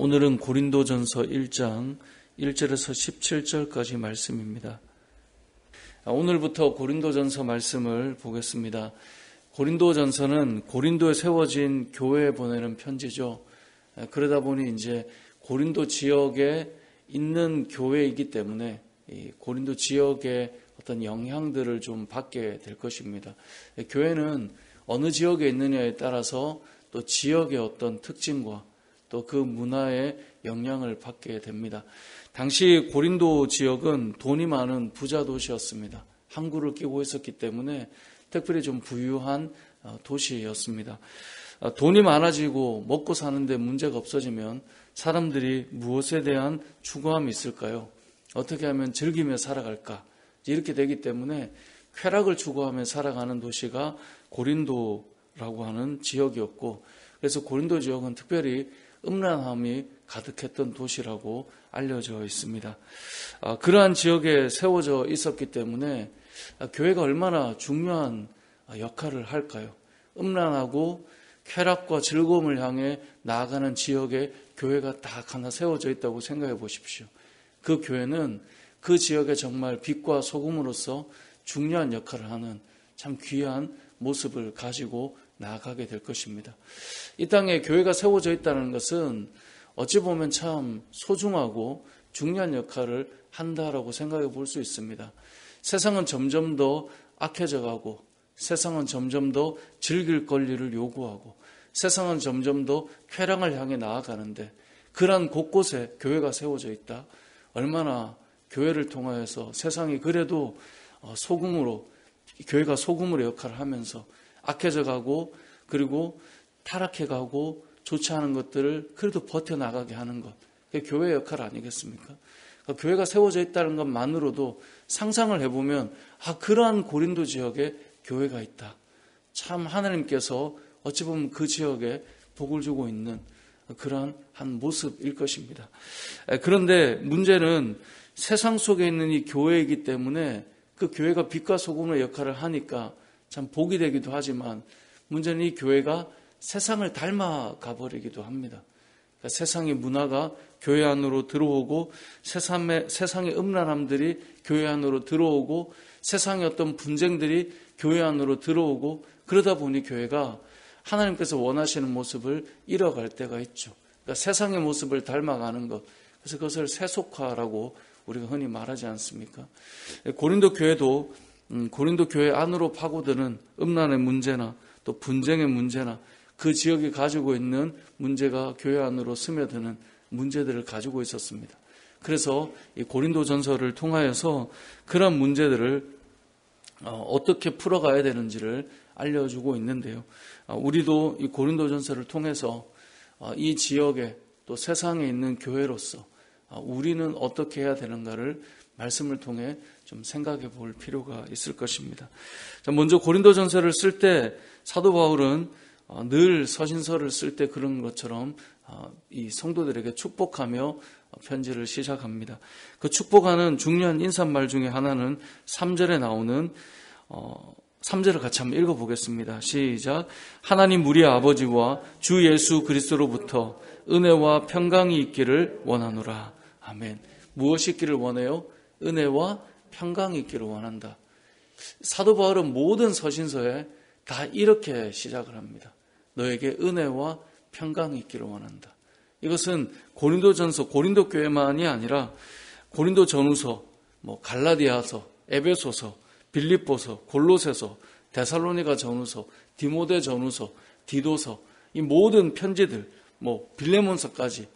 오늘은 고린도전서 1장 1절에서 17절까지 말씀입니다. 오늘부터 고린도전서 말씀을 보겠습니다. 고린도전서는 고린도에 세워진 교회에 보내는 편지죠. 그러다 보니 이제 고린도 지역에 있는 교회이기 때문에 이 고린도 지역의 어떤 영향들을 좀 받게 될 것입니다. 교회는 어느 지역에 있느냐에 따라서 또 지역의 어떤 특징과 또 그 문화의 영향을 받게 됩니다. 당시 고린도 지역은 돈이 많은 부자 도시였습니다. 항구를 끼고 있었기 때문에 특별히 좀 부유한 도시였습니다. 돈이 많아지고 먹고 사는데 문제가 없어지면 사람들이 무엇에 대한 추구함이 있을까요? 어떻게 하면 즐기며 살아갈까? 이렇게 되기 때문에 쾌락을 추구하며 살아가는 도시가 고린도라고 하는 지역이었고, 그래서 고린도 지역은 특별히 음란함이 가득했던 도시라고 알려져 있습니다. 그러한 지역에 세워져 있었기 때문에 교회가 얼마나 중요한 역할을 할까요? 음란하고 쾌락과 즐거움을 향해 나아가는 지역에 교회가 딱 하나 세워져 있다고 생각해 보십시오. 그 교회는 그 지역에 정말 빛과 소금으로서 중요한 역할을 하는 참 귀한 모습을 가지고 나아가게 될 것입니다. 이 땅에 교회가 세워져 있다는 것은 어찌 보면 참 소중하고 중요한 역할을 한다라고 생각해 볼 수 있습니다. 세상은 점점 더 악해져 가고, 세상은 점점 더 즐길 권리를 요구하고, 세상은 점점 더 쾌락을 향해 나아가는데, 그러한 곳곳에 교회가 세워져 있다. 얼마나 교회를 통하여서 세상이 그래도 소금으로, 교회가 소금으로 역할을 하면서 악해져 가고, 그리고 타락해 가고 좋지 않은 것들을 그래도 버텨나가게 하는 것, 그게 교회의 역할 아니겠습니까? 그러니까 교회가 세워져 있다는 것만으로도 상상을 해보면 그러한 고린도 지역에 교회가 있다. 참 하나님께서 어찌 보면 그 지역에 복을 주고 있는 그러한 한 모습일 것입니다. 그런데 문제는 세상 속에 있는 이 교회이기 때문에 그 교회가 빛과 소금의 역할을 하니까 참 복이 되기도 하지만, 문제는 이 교회가 세상을 닮아가 버리기도 합니다. 그러니까 세상의 문화가 교회 안으로 들어오고, 세상의 음란함들이 교회 안으로 들어오고, 세상의 어떤 분쟁들이 교회 안으로 들어오고, 그러다 보니 교회가 하나님께서 원하시는 모습을 잃어갈 때가 있죠. 그러니까 세상의 모습을 닮아가는 것, 그래서 그것을 세속화라고 우리가 흔히 말하지 않습니까? 고린도 교회도 고린도 교회 안으로 파고드는 음란의 문제나 또 분쟁의 문제나 그 지역이 가지고 있는 문제가 교회 안으로 스며드는 문제들을 가지고 있었습니다. 그래서 이 고린도 전서를 통하여서 그런 문제들을 어떻게 풀어가야 되는지를 알려주고 있는데요. 우리도 이 고린도 전서를 통해서 이 지역에 또 세상에 있는 교회로서 우리는 어떻게 해야 되는가를 말씀을 통해 좀 생각해 볼 필요가 있을 것입니다. 먼저 고린도 전서를 쓸 때 사도 바울은 늘 서신서를 쓸 때 그런 것처럼 이 성도들에게 축복하며 편지를 시작합니다. 그 축복하는 중요한 인사말 중에 하나는 3절에 나오는 3절을 같이 한번 읽어보겠습니다. 시작. 하나님 우리 아버지와 주 예수 그리스도로부터 은혜와 평강이 있기를 원하노라. 아멘. 무엇이 있기를 원해요? 은혜와 평강이 있기를 원한다. 사도 바울은 모든 서신서에 다 이렇게 시작을 합니다. 너에게 은혜와 평강이 있기를 원한다. 이것은 고린도전서, 고린도 교회만이 아니라 고린도 전후서, 갈라디아서, 에베소서, 빌립보서, 골로새서, 데살로니가 전후서, 디모데 전후서, 디도서, 이 모든 편지들, 빌레몬서까지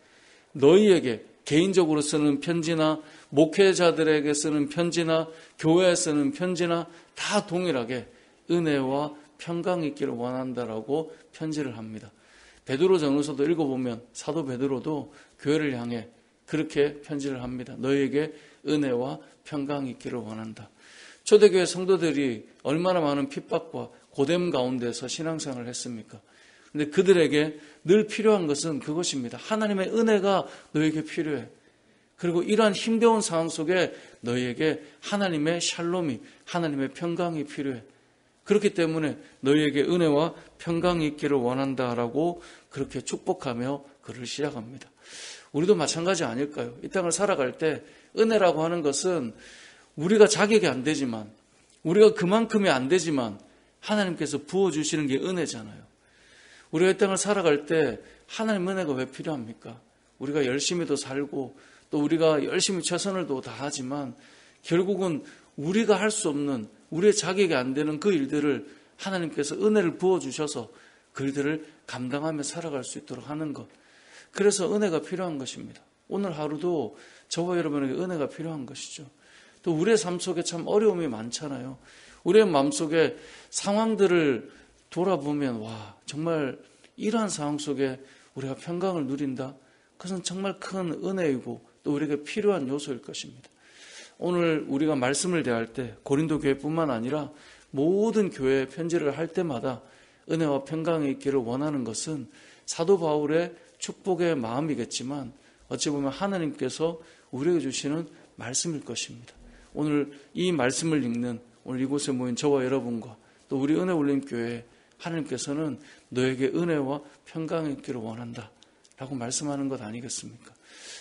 너희에게 개인적으로 쓰는 편지나 목회자들에게 쓰는 편지나 교회에 쓰는 편지나 다 동일하게 은혜와 평강이 있기를 원한다라고 편지를 합니다. 베드로 전후서도 읽어보면 사도 베드로도 교회를 향해 그렇게 편지를 합니다. 너희에게 은혜와 평강이 있기를 원한다. 초대교회 성도들이 얼마나 많은 핍박과 고됨 가운데서 신앙생활을 했습니까? 근데 그들에게 늘 필요한 것은 그것입니다. 하나님의 은혜가 너에게 필요해. 그리고 이러한 힘겨운 상황 속에 너희에게 하나님의 샬롬이, 하나님의 평강이 필요해. 그렇기 때문에 너희에게 은혜와 평강이 있기를 원한다라고 그렇게 축복하며 글을 시작합니다. 우리도 마찬가지 아닐까요? 이 땅을 살아갈 때 은혜라고 하는 것은 우리가 자격이 안 되지만, 우리가 그만큼이 안 되지만 하나님께서 부어주시는 게 은혜잖아요. 우리가 이 땅을 살아갈 때 하나님 은혜가 왜 필요합니까? 우리가 열심히도 살고 또 우리가 열심히 최선을 다하지만 결국은 우리가 할 수 없는, 우리의 자격이 안 되는 그 일들을 하나님께서 은혜를 부어주셔서 그 일들을 감당하며 살아갈 수 있도록 하는 것. 그래서 은혜가 필요한 것입니다. 오늘 하루도 저와 여러분에게 은혜가 필요한 것이죠. 또 우리의 삶 속에 참 어려움이 많잖아요. 우리의 마음속에 상황들을 돌아보면 와, 정말 이러한 상황 속에 우리가 평강을 누린다. 그것은 정말 큰 은혜이고 또 우리에게 필요한 요소일 것입니다. 오늘 우리가 말씀을 대할 때 고린도 교회뿐만 아니라 모든 교회에 편지를 할 때마다 은혜와 평강이 있기를 원하는 것은 사도 바울의 축복의 마음이겠지만 어찌 보면 하나님께서 우리에게 주시는 말씀일 것입니다. 오늘 이 말씀을 읽는 오늘 이곳에 모인 저와 여러분과 또 우리 은혜 올림 교회에 하나님께서는 너에게 은혜와 평강이 있기를 원한다 라고 말씀하는 것 아니겠습니까?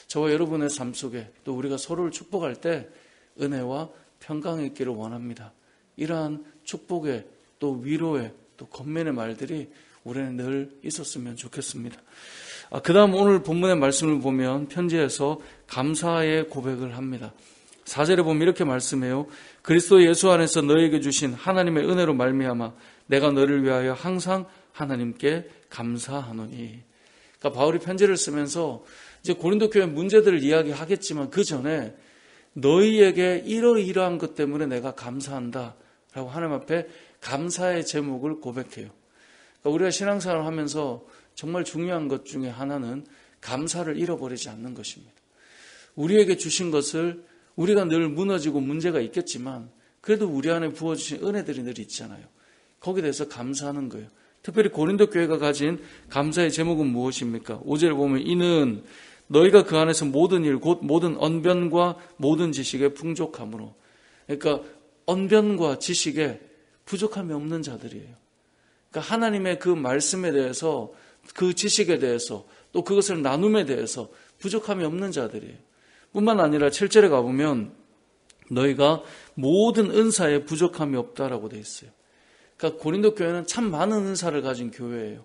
저와 여러분의 삶 속에 또 우리가 서로를 축복할 때 은혜와 평강이 있기를 원합니다. 이러한 축복의 또 위로의 또 권면의 말들이 우리는 늘 있었으면 좋겠습니다. 그 다음 오늘 본문의 말씀을 보면 편지에서 감사의 고백을 합니다. 4절에 보면 이렇게 말씀해요. 그리스도 예수 안에서 너에게 주신 하나님의 은혜로 말미암아 내가 너를 위하여 항상 하나님께 감사하노니. 그러니까 바울이 편지를 쓰면서 이제 고린도 교회 문제들을 이야기하겠지만 그 전에 너희에게 이러이러한 것 때문에 내가 감사한다 라고 하나님 앞에 감사의 제목을 고백해요. 그러니까 우리가 신앙생활을 하면서 정말 중요한 것 중에 하나는 감사를 잃어버리지 않는 것입니다. 우리에게 주신 것을 우리가 늘 무너지고 문제가 있겠지만 그래도 우리 안에 부어주신 은혜들이 늘 있잖아요. 거기에 대해서 감사하는 거예요. 특별히 고린도 교회가 가진 감사의 제목은 무엇입니까? 5절에 보면 이는 너희가 그 안에서 모든 일 곧 모든 언변과 모든 지식에 풍족함으로. 그러니까 언변과 지식에 부족함이 없는 자들이에요. 그러니까 하나님의 그 말씀에 대해서 그 지식에 대해서 또 그것을 나눔에 대해서 부족함이 없는 자들이에요. 뿐만 아니라 7절에 가보면 너희가 모든 은사에 부족함이 없다라고 되어 있어요. 그러니까 고린도 교회는 참 많은 은사를 가진 교회예요.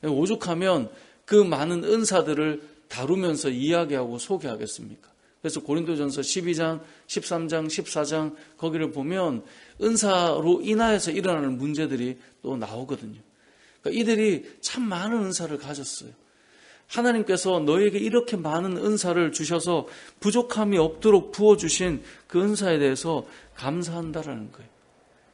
오죽하면 그 많은 은사들을 다루면서 이야기하고 소개하겠습니까? 그래서 고린도전서 12장, 13장, 14장 거기를 보면 은사로 인하여서 일어나는 문제들이 또 나오거든요. 그러니까 이들이 참 많은 은사를 가졌어요. 하나님께서 너에게 이렇게 많은 은사를 주셔서 부족함이 없도록 부어주신 그 은사에 대해서 감사한다라는 거예요.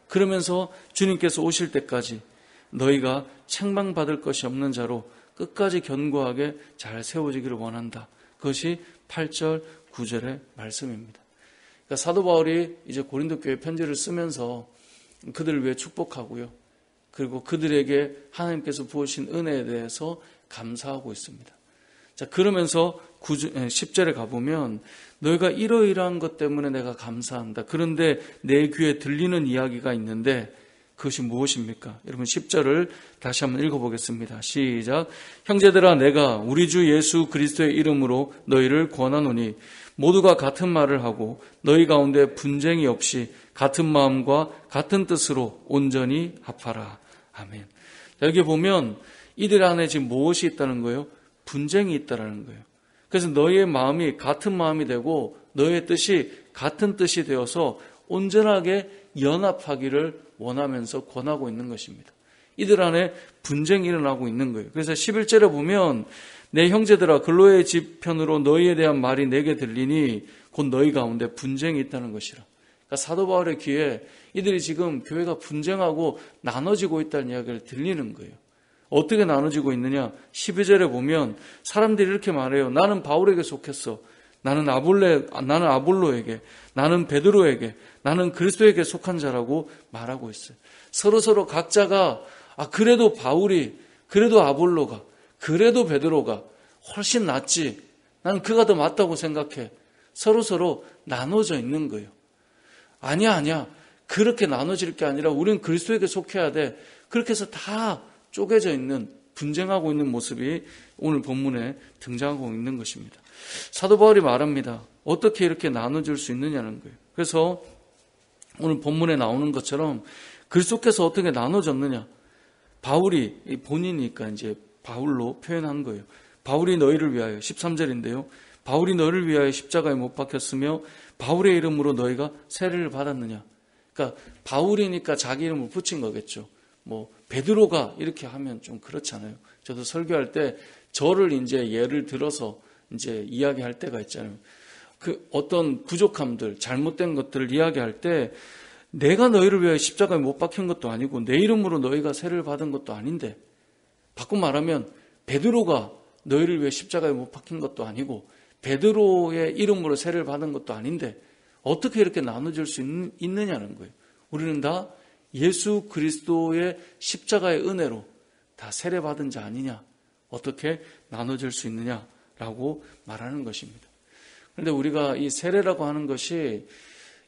그러면서 주님께서 오실 때까지 너희가 책망받을 것이 없는 자로 끝까지 견고하게 잘 세워지기를 원한다. 그것이 8절, 9절의 말씀입니다. 그러니까 사도 바울이 이제 고린도 교회 편지를 쓰면서 그들을 위해 축복하고요. 그리고 그들에게 하나님께서 부으신 은혜에 대해서 감사하고 있습니다. 자, 그러면서 10절에 가보면 너희가 이러이러한 것 때문에 내가 감사한다. 그런데 내 귀에 들리는 이야기가 있는데 그것이 무엇입니까? 여러분 10절을 다시 한번 읽어보겠습니다. 시작. 형제들아 내가 우리 주 예수 그리스도의 이름으로 너희를 권하노니 모두가 같은 말을 하고 너희 가운데 분쟁이 없이 같은 마음과 같은 뜻으로 온전히 합하라. 아멘. 여기 보면 이들 안에 지금 무엇이 있다는 거예요? 분쟁이 있다는 거예요. 그래서 너희의 마음이 같은 마음이 되고 너희의 뜻이 같은 뜻이 되어서 온전하게 연합하기를 원하면서 권하고 있는 것입니다. 이들 안에 분쟁이 일어나고 있는 거예요. 그래서 11절에 보면 내 형제들아 글로의 집 편으로 너희에 대한 말이 내게 들리니 곧 너희 가운데 분쟁이 있다는 것이라. 그러니까 사도 바울의 귀에 이들이 지금 교회가 분쟁하고 나눠지고 있다는 이야기를 들리는 거예요. 어떻게 나눠지고 있느냐? 12절에 보면 사람들이 이렇게 말해요. 나는 바울에게 속했어. 나는 아볼로에게, 나는 베드로에게, 나는 그리스도에게 속한 자라고 말하고 있어요. 서로 각자가 그래도 바울이, 그래도 아볼로가, 그래도 베드로가 훨씬 낫지. 나는 그가 더 맞다고 생각해. 서로 나눠져 있는 거예요. 아니야. 그렇게 나눠질 게 아니라 우리는 그리스도에게 속해야 돼. 그렇게 해서 다 쪼개져 있는 분쟁하고 있는 모습이 오늘 본문에 등장하고 있는 것입니다. 사도 바울이 말합니다. 어떻게 이렇게 나눠줄 수 있느냐는 거예요. 그래서 오늘 본문에 나오는 것처럼 그리스도께서 어떻게 나눠졌느냐. 바울이 본인이니까 이제 바울로 표현한 거예요. 바울이 너희를 위하여 13절인데요. 바울이 너희를 위하여 십자가에 못 박혔으며 바울의 이름으로 너희가 세례를 받았느냐. 그러니까 바울이니까 자기 이름을 붙인 거겠죠. 뭐 베드로가 이렇게 하면 좀 그렇잖아요. 저도 설교할 때 저를 이제 예를 들어서 이제 이야기할 때가 있잖아요. 그 어떤 부족함들, 잘못된 것들을 이야기할 때 내가 너희를 위하여 십자가에 못 박힌 것도 아니고 내 이름으로 너희가 세례를 받은 것도 아닌데, 바꿔 말하면 베드로가 너희를 위해 십자가에 못 박힌 것도 아니고 베드로의 이름으로 세례를 받은 것도 아닌데 어떻게 이렇게 나눠질 수 있느냐는 거예요. 우리는 다 예수 그리스도의 십자가의 은혜로 다 세례 받은 자 아니냐, 어떻게 나눠질 수 있느냐라고 말하는 것입니다. 그런데 우리가 이 세례라고 하는 것이,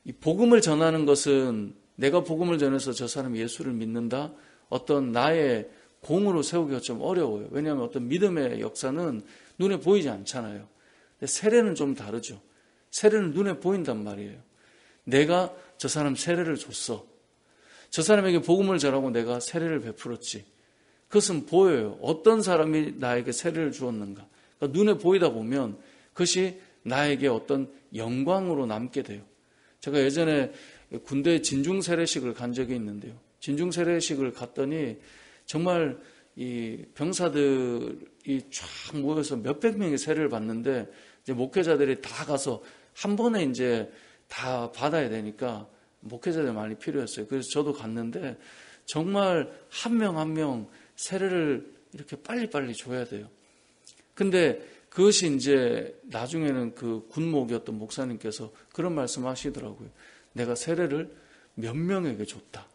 이 복음을 전하는 것은 내가 복음을 전해서 저 사람이 예수를 믿는다, 어떤 나의 공으로 세우기가 좀 어려워요. 왜냐하면 어떤 믿음의 역사는 눈에 보이지 않잖아요. 근데 세례는 좀 다르죠. 세례는 눈에 보인단 말이에요. 내가 저 사람 세례를 줬어. 저 사람에게 복음을 전하고 내가 세례를 베풀었지. 그것은 보여요. 어떤 사람이 나에게 세례를 주었는가. 그러니까 눈에 보이다 보면 그것이 나에게 어떤 영광으로 남게 돼요. 제가 예전에 군대 진중 세례식을 간 적이 있는데요. 진중 세례식을 갔더니 정말 이 병사들이 쫙 모여서 몇백 명의 세례를 받는데, 이제 목회자들이 다 가서 한 번에 이제 다 받아야 되니까 목회자들 많이 필요했어요. 그래서 저도 갔는데 정말 한 명 한 명 세례를 이렇게 빨리빨리 줘야 돼요. 근데 그것이 이제 나중에는 그 군목이었던 목사님께서 그런 말씀 하시더라고요. 내가 세례를 몇 명에게 줬다.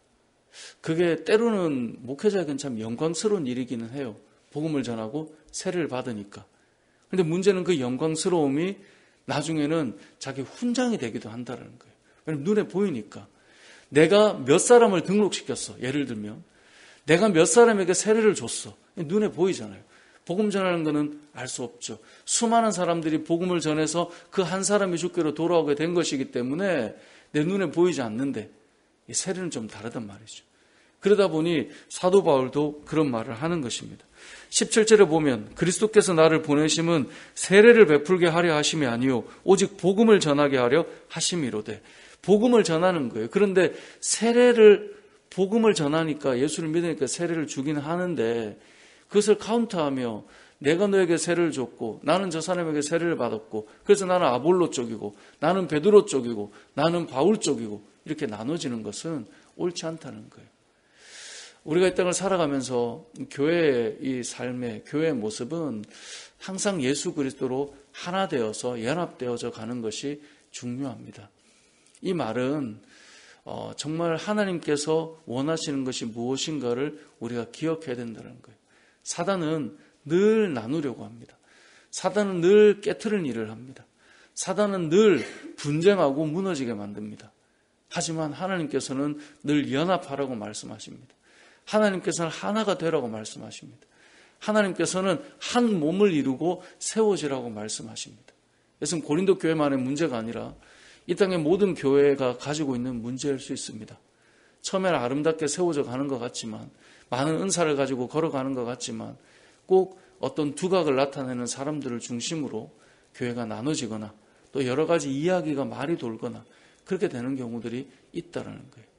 그게 때로는 목회자에게는 참 영광스러운 일이기는 해요. 복음을 전하고 세례를 받으니까. 근데 문제는 그 영광스러움이 나중에는 자기 훈장이 되기도 한다는 거예요. 왜냐면 눈에 보이니까. 내가 몇 사람을 등록시켰어. 예를 들면 내가 몇 사람에게 세례를 줬어. 눈에 보이잖아요. 복음 전하는 것은 알 수 없죠. 수많은 사람들이 복음을 전해서 그 한 사람이 주께로 돌아오게 된 것이기 때문에 내 눈에 보이지 않는데 이 세례는 좀 다르단 말이죠. 그러다 보니 사도 바울도 그런 말을 하는 것입니다. 17절에 보면 그리스도께서 나를 보내심은 세례를 베풀게 하려 하심이 아니요 오직 복음을 전하게 하려 하심이로되. 복음을 전하는 거예요. 그런데 복음을 전하니까, 예수를 믿으니까 세례를 주긴 하는데 그것을 카운트하며 내가 너에게 세례를 줬고 나는 저 사람에게 세례를 받았고 그래서 나는 아볼로 쪽이고 나는 베드로 쪽이고 나는 바울 쪽이고 이렇게 나눠지는 것은 옳지 않다는 거예요. 우리가 이 땅을 살아가면서 교회의 이 삶의, 교회의 모습은 항상 예수 그리스도로 하나 되어서 연합되어져 가는 것이 중요합니다. 이 말은 정말 하나님께서 원하시는 것이 무엇인가를 우리가 기억해야 된다는 거예요. 사단은 늘 나누려고 합니다. 사단은 늘 깨트리는 일을 합니다. 사단은 늘 분쟁하고 무너지게 만듭니다. 하지만 하나님께서는 늘 연합하라고 말씀하십니다. 하나님께서는 하나가 되라고 말씀하십니다. 하나님께서는 한 몸을 이루고 세워지라고 말씀하십니다. 이것은 고린도 교회만의 문제가 아니라 이 땅의 모든 교회가 가지고 있는 문제일 수 있습니다. 처음에는 아름답게 세워져 가는 것 같지만, 많은 은사를 가지고 걸어가는 것 같지만 꼭 어떤 두각을 나타내는 사람들을 중심으로 교회가 나눠지거나 또 여러 가지 이야기가 말이 돌거나 그렇게 되는 경우들이 있다는 거예요.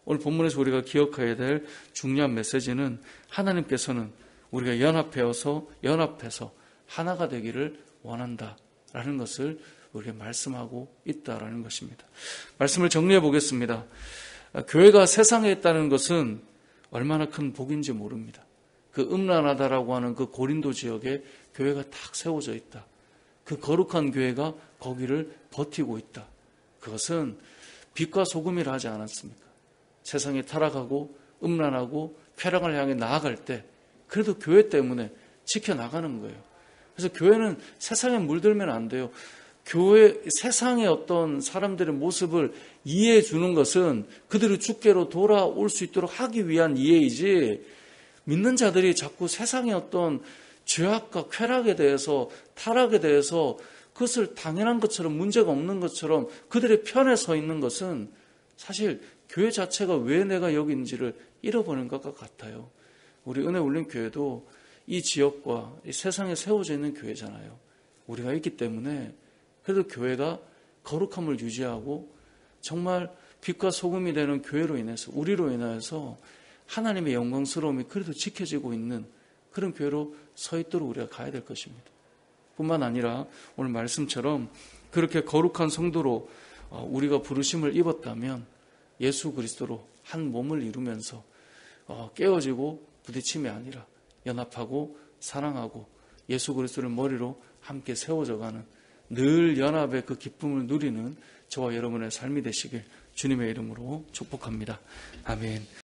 오늘 본문에서 우리가 기억해야 될 중요한 메시지는 하나님께서는 우리가 연합해서 하나가 되기를 원한다라는 것을 우리에게 말씀하고 있다라는 것입니다. 말씀을 정리해 보겠습니다. 교회가 세상에 있다는 것은 얼마나 큰 복인지 모릅니다. 그 음란하다라고 하는 그 고린도 지역에 교회가 탁 세워져 있다. 그 거룩한 교회가 거기를 버티고 있다. 그것은 빛과 소금이라 하지 않았습니까? 세상이 타락하고 음란하고 쾌락을 향해 나아갈 때 그래도 교회 때문에 지켜나가는 거예요. 그래서 교회는 세상에 물들면 안 돼요. 세상의 어떤 사람들의 모습을 이해해 주는 것은 그들이 주께로 돌아올 수 있도록 하기 위한 이해이지, 믿는 자들이 자꾸 세상의 어떤 죄악과 쾌락에 대해서, 타락에 대해서 그것을 당연한 것처럼, 문제가 없는 것처럼 그들의 편에 서 있는 것은 사실 교회 자체가 왜 내가 여기 있는지를 잃어버린 것과 같아요. 우리 은혜 울린 교회도 이 지역과 이 세상에 세워져 있는 교회잖아요. 우리가 있기 때문에 그래도 교회가 거룩함을 유지하고 정말 빛과 소금이 되는 교회로 인해서, 우리로 인하여서 하나님의 영광스러움이 그래도 지켜지고 있는 그런 교회로 서 있도록 우리가 가야 될 것입니다. 뿐만 아니라 오늘 말씀처럼 그렇게 거룩한 성도로 우리가 부르심을 입었다면 예수 그리스도로 한 몸을 이루면서 깨어지고 부딪힘이 아니라 연합하고 사랑하고 예수 그리스도를 머리로 함께 세워져가는, 늘 연합의 그 기쁨을 누리는 저와 여러분의 삶이 되시길 주님의 이름으로 축복합니다. 아멘.